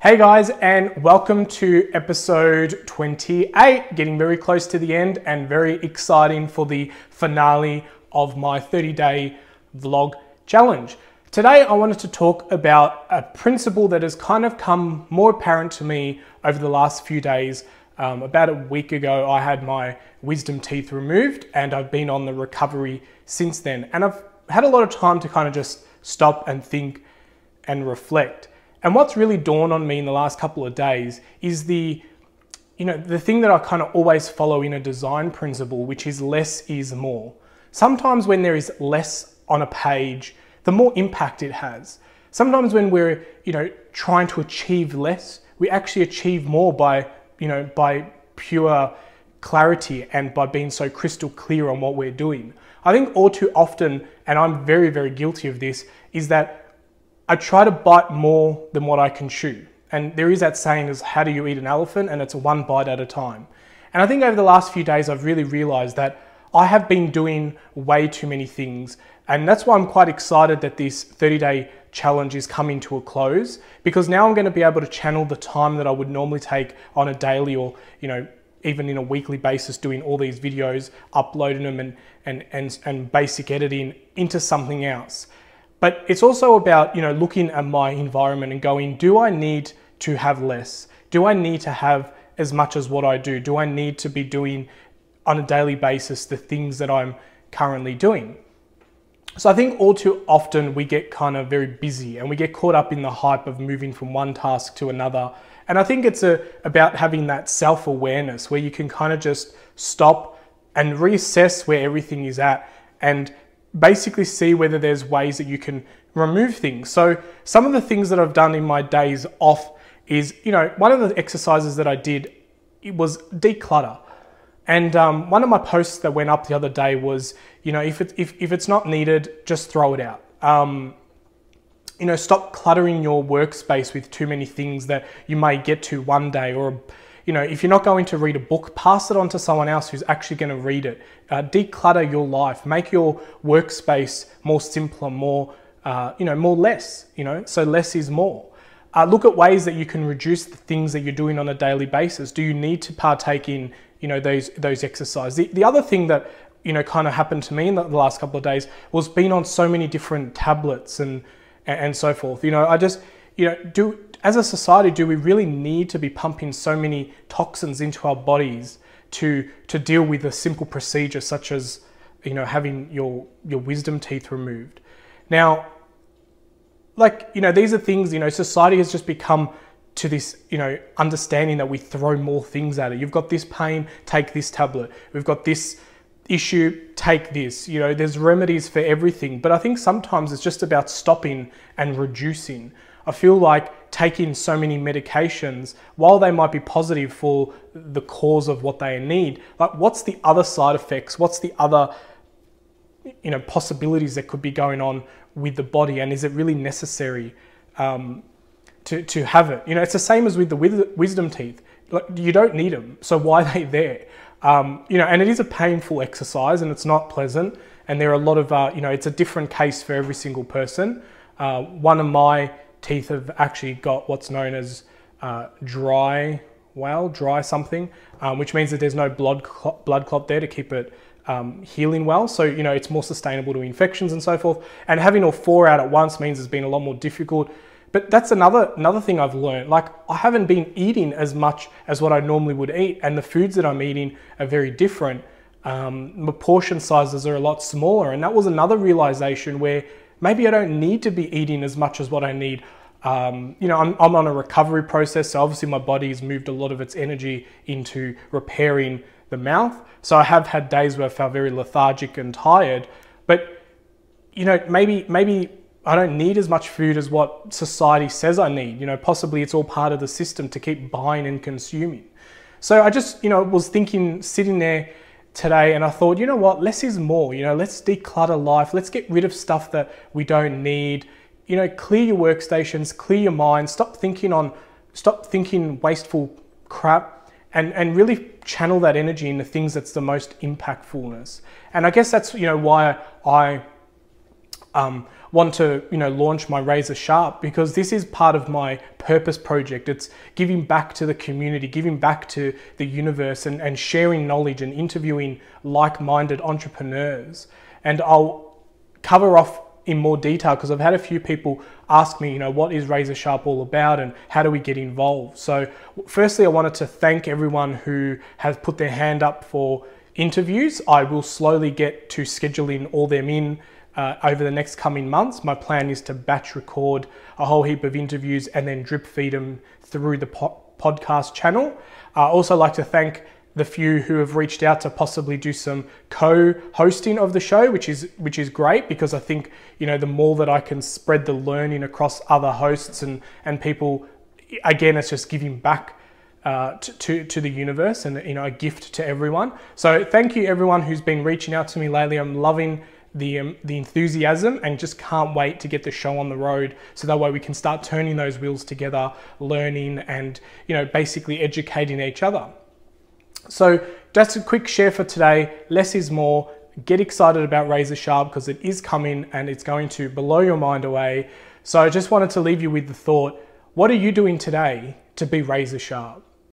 Hey guys, and welcome to episode 28, getting very close to the end and very exciting for the finale of my 30-day vlog challenge. Today, I wanted to talk about a principle that has kind of come more apparent to me over the last few days. About a week ago, I had my wisdom teeth removed and I've been on the recovery since then. And I've had a lot of time to kind of just stop and think and reflect. And what's really dawned on me in the last couple of days is the thing that I kind of always follow in a design principle, which is less is more. Sometimes when there is less on a page, the more impact it has. Sometimes when we're, trying to achieve less, we actually achieve more by pure clarity and by being so crystal clear on what we're doing. I think all too often, and I'm very, very guilty of this, is that I try to bite more than what I can chew. And there is that saying is, how do you eat an elephant? And it's one bite at a time. And I think over the last few days, I've really realized that I have been doing way too many things. And that's why I'm quite excited that this 30-day challenge is coming to a close, because now I'm going to be able to channel the time that I would normally take on a daily or, even in a weekly basis, doing all these videos, uploading them and basic editing into something else. But it's also about, looking at my environment and going, do I need to have less? Do I need to have as much as what I do? Do I need to be doing on a daily basis the things that I'm currently doing? So I think all too often we get kind of very busy and we get caught up in the hype of moving from one task to another. And I think it's about having that self-awareness where you can kind of just stop and reassess where everything is at and basically see whether there's ways that you can remove things. So some of the things that I've done in my days off is, one of the exercises that I did, it was declutter. And one of my posts that went up the other day was, if it's not needed, just throw it out. Stop cluttering your workspace with too many things that you may get to one day, or if you're not going to read a book, pass it on to someone else who's actually going to read it. Declutter your life, make your workspace more simpler, more less, so less is more. Look at ways that you can reduce the things that you're doing on a daily basis. Do you need to partake in, those exercises? The other thing that, kind of happened to me in the last couple of days was being on so many different tablets and so forth. I just, as a society, do we really need to be pumping so many toxins into our bodies to deal with a simple procedure such as, having your wisdom teeth removed? Now, these are things, society has just become to this, understanding that we throw more things at it. You've got this pain, take this tablet. We've got this issue, take this. There's remedies for everything. But I think sometimes it's just about stopping and reducing. I feel like taking so many medications, while they might be positive for the cause of what they need, like what's the other side effects? What's the other, possibilities that could be going on with the body? And is it really necessary to have it? It's the same as with the wisdom teeth. Like, you don't need them, so why are they there? And it is a painful exercise and it's not pleasant. And there are a lot of, it's a different case for every single person. One of my teeth have actually got what's known as dry something, which means that there's no blood clot there to keep it healing well. So, it's more sustainable to infections and so forth. And having all four out at once means it's been a lot more difficult. But that's another thing I've learned. Like, I haven't been eating as much as what I normally would eat, and the foods that I'm eating are very different. My portion sizes are a lot smaller, and that was another realization where maybe I don't need to be eating as much as what I need. I'm on a recovery process, so obviously my body's moved a lot of its energy into repairing the mouth. So I have had days where I felt very lethargic and tired, but maybe I don't need as much food as what society says I need. Possibly it's all part of the system to keep buying and consuming. So I just, was thinking, sitting there today, and I thought, less is more. Let's declutter life. Let's get rid of stuff that we don't need. Clear your workstations, clear your mind, stop thinking wasteful crap, and really channel that energy into things that's the most impactfulness. And I guess that's, why want to, launch my Razor Sharp, because this is part of my purpose project. It's giving back to the community, giving back to the universe, and sharing knowledge and interviewing like-minded entrepreneurs. And I'll cover off in more detail, because I've had a few people ask me, what is Razor Sharp all about and how do we get involved? So firstly, I wanted to thank everyone who has put their hand up for interviews. I will slowly get to scheduling all them in over the next coming months. My plan is to batch record a whole heap of interviews and then drip feed them through the podcast channel. I also like to thank the few who have reached out to possibly do some co-hosting of the show, which is great, because I think, the more that I can spread the learning across other hosts and people, again, it's just giving back to the universe and, a gift to everyone. So thank you everyone who's been reaching out to me lately. I'm loving the enthusiasm and just can't wait to get the show on the road, so that way we can start turning those wheels together, learning and, basically educating each other. So just a quick share for today. Less is more. Get excited about Razor Sharp, because it is coming and it's going to blow your mind away. So I just wanted to leave you with the thought, what are you doing today to be Razor Sharp?